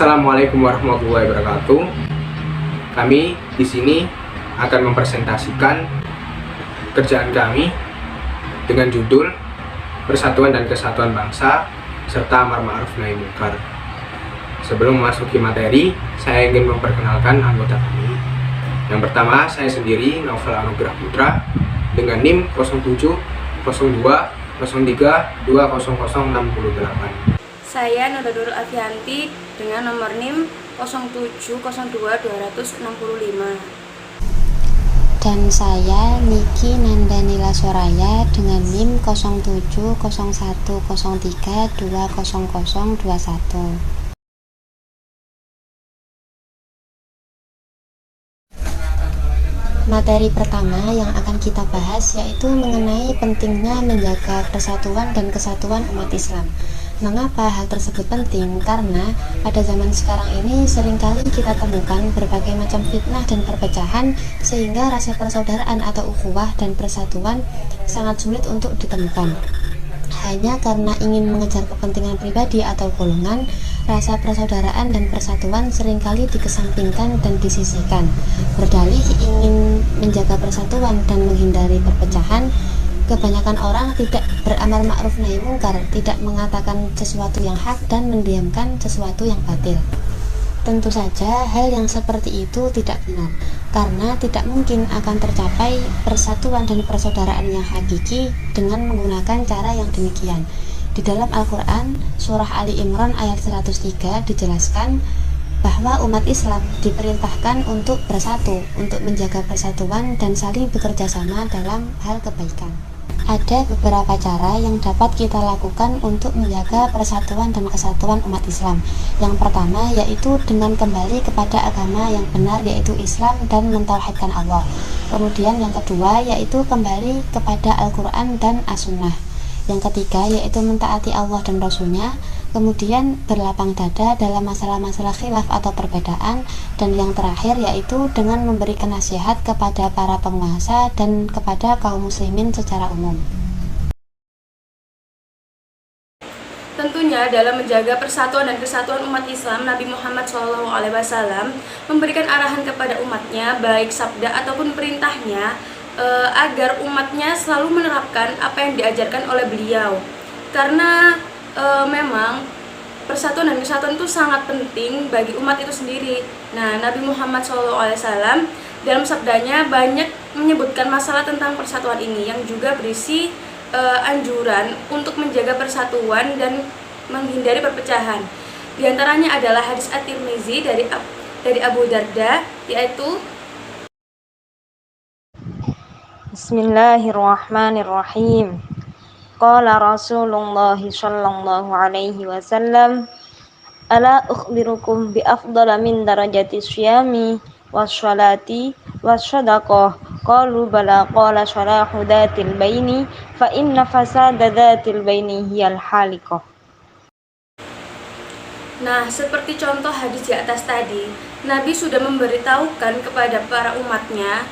Assalamualaikum warahmatullahi wabarakatuh. Kami di sini akan mempresentasikan kerjaan kami dengan judul Persatuan dan Kesatuan Bangsa serta Amar Ma'ruf Nahi Munkar. Sebelum memasuki materi, saya ingin memperkenalkan anggota kami. Yang pertama, saya sendiri, Naufal Anugrah Putra, dengan NIM 07 02 03 20068. Saya Nurul Afianti dengan nomor NIM 0702 265. Dan saya Niki Nandanila Soraya dengan NIM 070103 20021. Materi pertama yang akan kita bahas yaitu mengenai pentingnya menjaga persatuan dan kesatuan umat Islam. Mengapa hal tersebut penting? Karena pada zaman sekarang ini seringkali kita temukan berbagai macam fitnah dan perpecahan, sehingga rasa persaudaraan atau ukhuwah dan persatuan sangat sulit untuk ditemukan. Hanya karena ingin mengejar kepentingan pribadi atau golongan, rasa persaudaraan dan persatuan seringkali dikesampingkan dan disisihkan. Berdalih ingin menjaga persatuan dan menghindari perpecahan, kebanyakan orang tidak beramar ma'ruf nahi munkar, tidak mengatakan sesuatu yang hak dan mendiamkan sesuatu yang batil. Tentu saja hal yang seperti itu tidak benar, karena tidak mungkin akan tercapai persatuan dan persaudaraan yang hakiki dengan menggunakan cara yang demikian. Di dalam Al-Quran, surah Ali Imran ayat 103 dijelaskan bahwa umat Islam diperintahkan untuk bersatu, untuk menjaga persatuan dan saling bekerja sama dalam hal kebaikan. Ada beberapa cara yang dapat kita lakukan untuk menjaga persatuan dan kesatuan umat Islam. Yang pertama yaitu dengan kembali kepada agama yang benar, yaitu Islam, dan mentauhidkan Allah. Kemudian yang kedua yaitu kembali kepada Al-Quran dan As-Sunnah. Yang ketiga yaitu mentaati Allah dan Rasulnya. Kemudian berlapang dada dalam masalah-masalah khilaf atau perbedaan. Dan yang terakhir yaitu dengan memberikan nasihat kepada para penguasa dan kepada kaum muslimin secara umum. Tentunya dalam menjaga persatuan dan kesatuan umat Islam, Nabi Muhammad SAW memberikan arahan kepada umatnya, baik sabda ataupun perintahnya, agar umatnya selalu menerapkan apa yang diajarkan oleh beliau. Karena memang persatuan dan kesatuan itu sangat penting bagi umat itu sendiri. Nah, Nabi Muhammad SAW dalam sabdanya banyak menyebutkan masalah tentang persatuan ini, yang juga berisi anjuran untuk menjaga persatuan dan menghindari perpecahan. Di antaranya adalah hadis At-Tirmizi dari Abu Darda, yaitu Bismillahirrahmanirrahim. Qala Rasulullah sallallahu alaihi wasallam, ala ukhbirukum bi afdala min darajati syiyami wassalati wassadaqah. Qalu bala, qala salahu dhatil baini fa inna fasada dhatil baini hiyal haliqah. Nah, seperti contoh hadis di atas tadi, Nabi sudah memberitahukan kepada para umatnya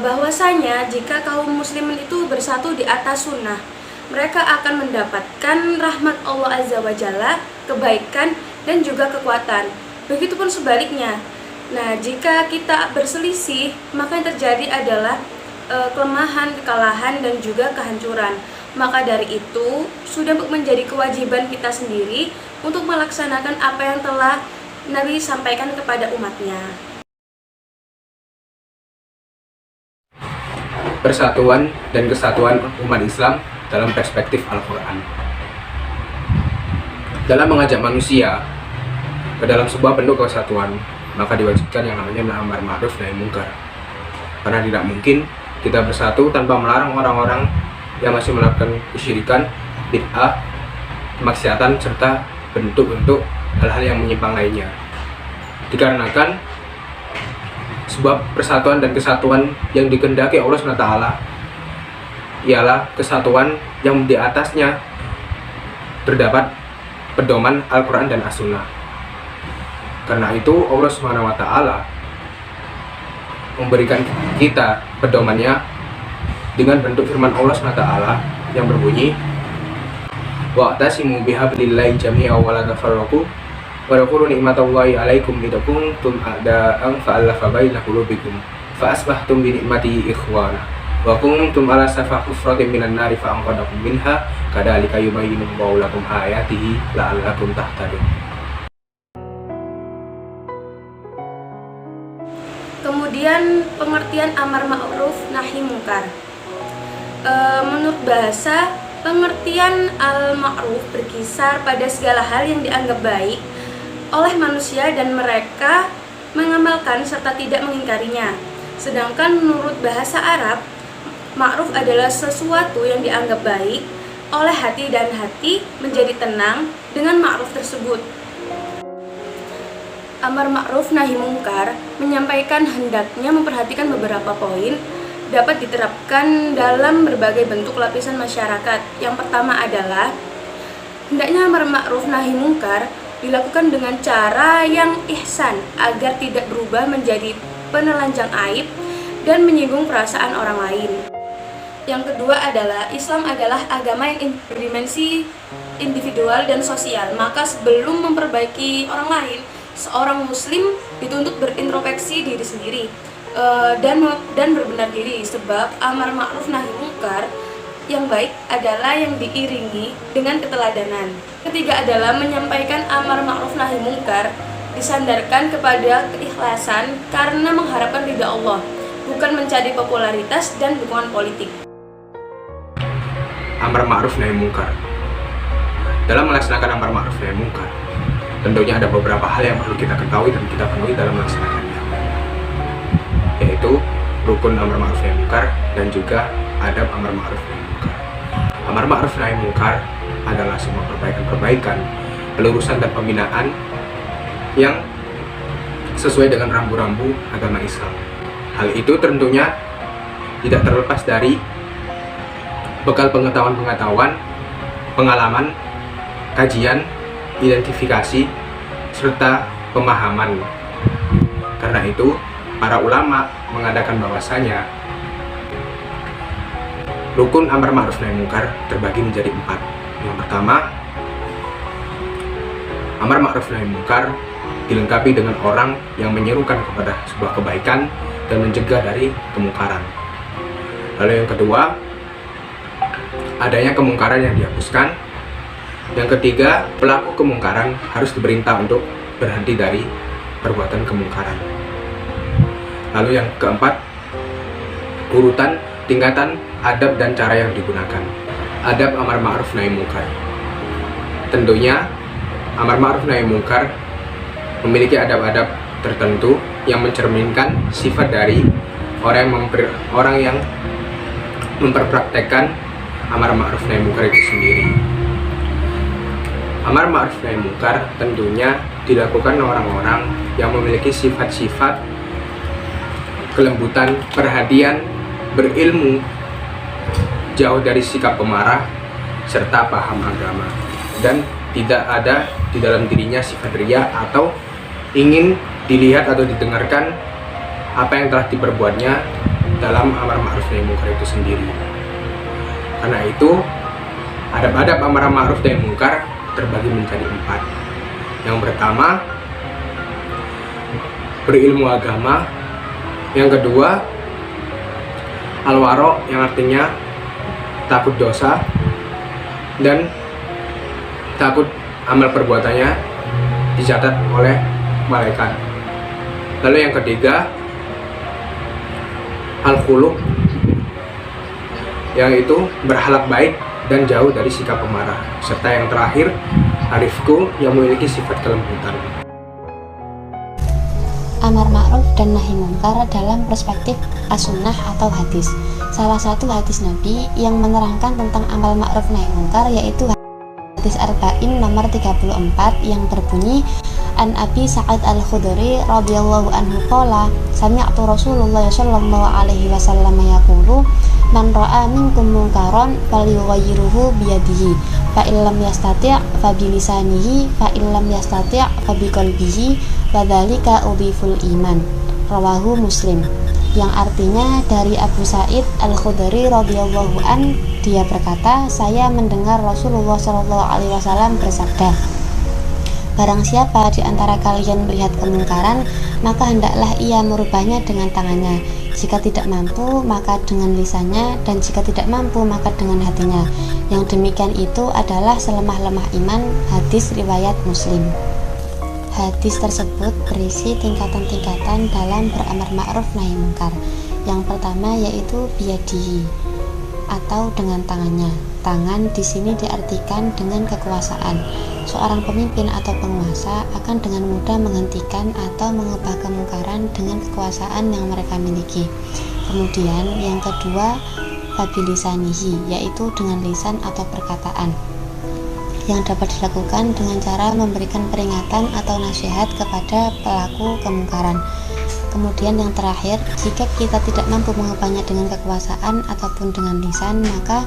bahwasanya jika kaum muslimin itu bersatu di atas sunnah, mereka akan mendapatkan rahmat Allah Azza wa Jalla, kebaikan dan juga kekuatan. Begitupun sebaliknya. Nah, jika kita berselisih, maka yang terjadi adalah kelemahan, kekalahan dan juga kehancuran. Maka dari itu, sudah menjadi kewajiban kita sendiri untuk melaksanakan apa yang telah Nabi sampaikan kepada umatnya. Persatuan dan kesatuan umat Islam dalam perspektif Al-Quran. Dalam mengajak manusia ke dalam sebuah bentuk kesatuan, maka diwajibkan yang namanya amar ma'ruf nahi munkar. Karena tidak mungkin kita bersatu tanpa melarang orang-orang yang masih melakukan kesyirikan, bid'ah, kemaksiatan, serta bentuk-bentuk hal-hal yang menyimpang lainnya. Dikarenakan sebuah persatuan dan kesatuan yang dikehendaki Allah SWT ialah kesatuan yang di atasnya terdapat pedoman Al-Quran dan As-Sunnah. Karena itu Allah SWT memberikan kita pedomannya dengan bentuk firman Allah SWT yang berbunyi, wa'tasimu bihablillahi jami'a wa la tafarraqu Wadhkuru ni'matallahi 'alaikum idza kuntum a'da'an fa'alafa baina qulubikum fa asbahtum bi ni'matihi ikhwana wa kuntum 'ala safa hufratin minan nari fa anqadhakum minha kadzalika yubayyinullahu lakum ayatihi la'allakum tahtadun. Kemudian pengertian amar ma'ruf nahi mungkar. Menurut bahasa, pengertian al-ma'ruf berkisar pada segala hal yang dianggap baik oleh manusia dan mereka mengamalkan serta tidak mengingkarinya. Sedangkan menurut bahasa Arab, ma'ruf adalah sesuatu yang dianggap baik oleh hati dan hati menjadi tenang dengan ma'ruf tersebut. Amar ma'ruf nahi mungkar menyampaikan hendaknya memperhatikan beberapa poin dapat diterapkan dalam berbagai bentuk lapisan masyarakat. Yang pertama adalah hendaknya amar ma'ruf nahi mungkar dilakukan dengan cara yang ihsan agar tidak berubah menjadi penelanjang aib dan menyinggung perasaan orang lain. Yang kedua adalah Islam adalah agama yang berdimensi individual dan sosial. Maka sebelum memperbaiki orang lain, seorang muslim dituntut berintrospeksi diri sendiri dan berbenah diri, sebab amar ma'ruf nahi mungkar yang baik adalah yang diiringi dengan keteladanan. Ketiga adalah menyampaikan amar ma'ruf nahi mungkar disandarkan kepada keikhlasan karena mengharapkan ridha Allah, bukan mencari popularitas dan dukungan politik. Amar ma'ruf nahi mungkar. Dalam melaksanakan amar ma'ruf nahi mungkar, tentunya ada beberapa hal yang perlu kita ketahui dan kita penuhi dalam melaksanakannya, yaitu rukun amar ma'ruf nahi mungkar dan juga adab amar ma'ruf nahi mungkar. Amar ma'ruf nahi mungkar adalah semua perbaikan-perbaikan, pelurusan dan pembinaan yang sesuai dengan rambu-rambu agama Islam. Hal itu tentunya tidak terlepas dari bekal pengetahuan-pengetahuan, pengalaman, kajian, identifikasi, serta pemahaman. Karena itu, para ulama mengadakan bahwasanya rukun amar ma'ruf nahi mungkar terbagi menjadi 4. Yang pertama, amar ma'ruf nahi mungkar dilengkapi dengan orang yang menyerukan kepada sebuah kebaikan dan mencegah dari kemungkaran. Lalu yang kedua, adanya kemungkaran yang dihapuskan. Yang ketiga, pelaku kemungkaran harus diperintah untuk berhenti dari perbuatan kemungkaran. Lalu yang keempat, urutan tingkatan adab dan cara yang digunakan. Adab amar ma'ruf nahi mungkar. Tentunya amar ma'ruf nahi mungkar memiliki adab-adab tertentu yang mencerminkan sifat dari orang yang memperpraktekkan amar ma'ruf nahi mungkar itu sendiri. Amar ma'ruf nahi mungkar tentunya dilakukan orang-orang yang memiliki sifat-sifat kelembutan, perhatian, berilmu, jauh dari sikap pemarah, serta paham agama, dan tidak ada di dalam dirinya sifat riya atau ingin dilihat atau didengarkan apa yang telah diperbuatnya dalam amar ma'ruf nahi mungkar itu sendiri. Karena itu, adab-adab amar ma'ruf nahi mungkar terbagi menjadi 4. Yang pertama, berilmu agama. Yang kedua, al-wara, yang artinya takut dosa dan takut amal perbuatannya dicatat oleh malaikat. Lalu yang ketiga, al-khuluq, yang itu berhalak baik dan jauh dari sikap pemarah. Serta yang terakhir, arifku, yang memiliki sifat kelembutan. Amar ma'ruf dan nahi mungkar dalam perspektif as-sunnah atau hadis. Salah satu hadis Nabi yang menerangkan tentang amal ma'ruf nahi mungkar yaitu hadis Arba'in nomor 34 yang berbunyi, An Abi Sa'ad Al-Khudri radhiyallahu anhu qala sami'tu Rasulullah sallallahu alaihi wasallam yaqulu man ra'a minkum munkaran falyughayyirhu biyadihi fa illam yastati' fa bilisanihi fa illam yastati' fa biqalbihi wa dzalika udhiful iman. Rawahu Muslim. Yang artinya dari Abu Sa'id Al-Khudri radhiyallahu an, dia berkata, saya mendengar Rasulullah sallallahu alaihi wasallam bersabda, Barang siapa di antara kalian melihat kemungkaran, maka hendaklah ia merubahnya dengan tangannya. Jika tidak mampu, maka dengan lisannya, dan jika tidak mampu, maka dengan hatinya. Yang demikian itu adalah selemah-lemah iman. Hadis riwayat Muslim. Hadis tersebut berisi tingkatan-tingkatan dalam beramar ma'ruf nahi munkar. Yang pertama yaitu biyadihi, atau dengan tangannya. Tangan di sini diartikan dengan kekuasaan. Seorang pemimpin atau penguasa akan dengan mudah menghentikan atau mengubah kemungkaran dengan kekuasaan yang mereka miliki. Kemudian yang kedua, fabilisanihi, yaitu dengan lisan atau perkataan, yang dapat dilakukan dengan cara memberikan peringatan atau nasihat kepada pelaku kemungkaran. Kemudian yang terakhir, jika kita tidak mampu mengubahnya dengan kekuasaan ataupun dengan lisan, maka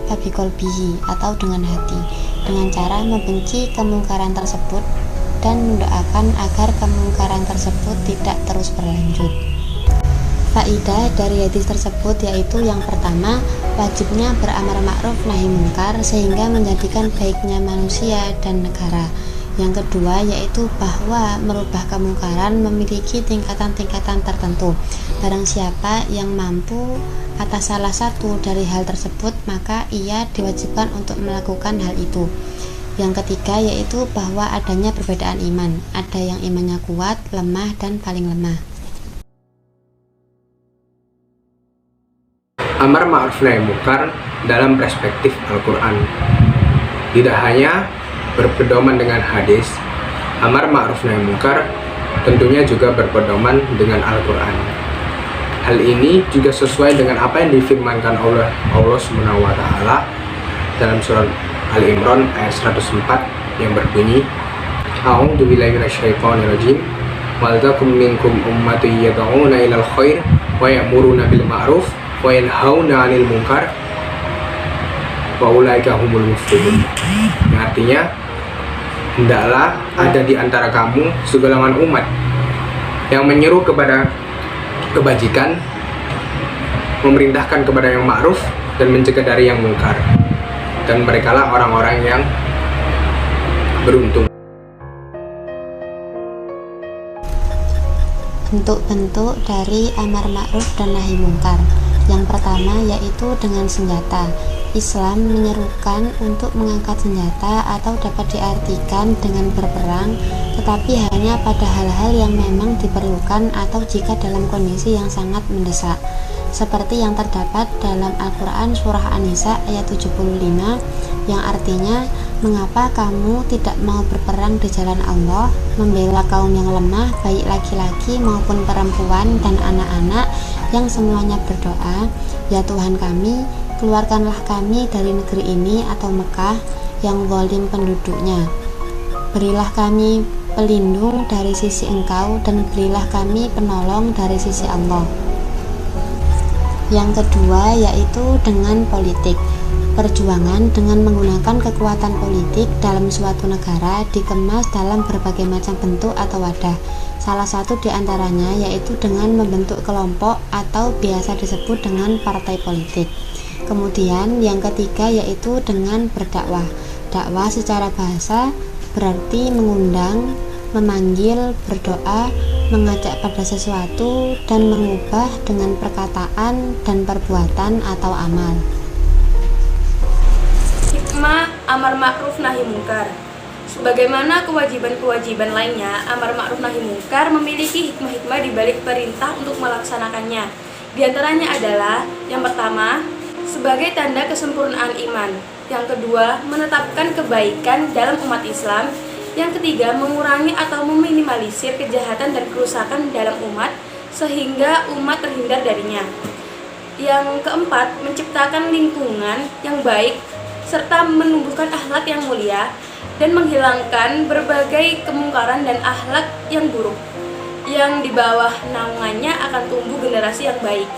fabiqolbihi, atau dengan hati, dengan cara membenci kemungkaran tersebut dan mendoakan agar kemungkaran tersebut tidak terus berlanjut. Faedah dari hadis tersebut yaitu yang pertama, wajibnya beramar ma'ruf nahi munkar sehingga menjadikan baiknya manusia dan negara. Yang kedua yaitu bahwa merubah kemungkaran memiliki tingkatan-tingkatan tertentu. Barang siapa yang mampu atas salah satu dari hal tersebut, maka ia diwajibkan untuk melakukan hal itu. Yang ketiga yaitu bahwa adanya perbedaan iman. Ada yang imannya kuat, lemah, dan paling lemah. Amar ma'ruf nahi munkar dalam perspektif Al-Quran tidak hanya berpedoman dengan hadis. Amar ma'ruf nahi munkar tentunya juga berpedoman dengan Al-Quran. Hal ini juga sesuai dengan apa yang difirmankan oleh Allah Subhanahu wa taala dalam surat Al-Imran ayat 104 yang berbunyi, A'udzu billahi minasyaitonir rajim. Wal takum minkum ummatun yad'una ilal khair wa ya'muruna bil ma'ruf wa yanhauna 'anil munkar wa ulaika humul muflihun. Yang artinya, hendaklah ada di antara kamu segolongan umat yang menyeru kepada kebajikan, memerintahkan kepada yang ma'ruf, dan mencegah dari yang mungkar, dan merekalah orang-orang yang beruntung. Bentuk-bentuk dari amar ma'ruf dan nahi munkar. Yang pertama yaitu dengan senjata. Islam menyerukan untuk mengangkat senjata atau dapat diartikan dengan berperang, tetapi hanya pada hal-hal yang memang diperlukan atau jika dalam kondisi yang sangat mendesak, seperti yang terdapat dalam Al-Quran surah An-Nisa ayat 75 yang artinya, mengapa kamu tidak mau berperang di jalan Allah, membela kaum yang lemah, baik laki-laki maupun perempuan dan anak-anak, yang semuanya berdoa, ya Tuhan kami, keluarkanlah kami dari negeri ini atau Mekah yang zalim penduduknya. Berilah kami pelindung dari sisi Engkau dan berilah kami penolong dari sisi Allah. Yang kedua yaitu dengan politik. Perjuangan dengan menggunakan kekuatan politik dalam suatu negara dikemas dalam berbagai macam bentuk atau wadah. Salah satu di antaranya yaitu dengan membentuk kelompok atau biasa disebut dengan partai politik. Kemudian yang ketiga yaitu dengan berdakwah. Dakwah secara bahasa berarti mengundang, memanggil, berdoa, mengajak pada sesuatu, dan mengubah dengan perkataan dan perbuatan atau amal. Hikmah amar ma'ruf nahi munkar. Sebagaimana kewajiban-kewajiban lainnya, amar ma'ruf nahi munkar memiliki hikmah-hikmah di balik perintah untuk melaksanakannya. Di antaranya adalah yang pertama, sebagai tanda kesempurnaan iman. Yang kedua, menetapkan kebaikan dalam umat Islam. Yang ketiga, mengurangi atau meminimalisir kejahatan dan kerusakan dalam umat sehingga umat terhindar darinya. Yang keempat, menciptakan lingkungan yang baik serta menumbuhkan akhlak yang mulia dan menghilangkan berbagai kemungkaran dan akhlak yang buruk yang di bawah naungannya akan tumbuh generasi yang baik.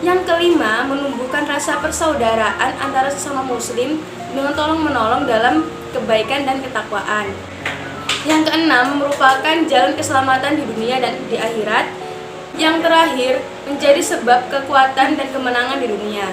Yang kelima, menumbuhkan rasa persaudaraan antara sesama muslim dengan tolong-menolong dalam kebaikan dan ketakwaan. Yang keenam, merupakan jalan keselamatan di dunia dan di akhirat. Yang terakhir, menjadi sebab kekuatan dan kemenangan di dunia.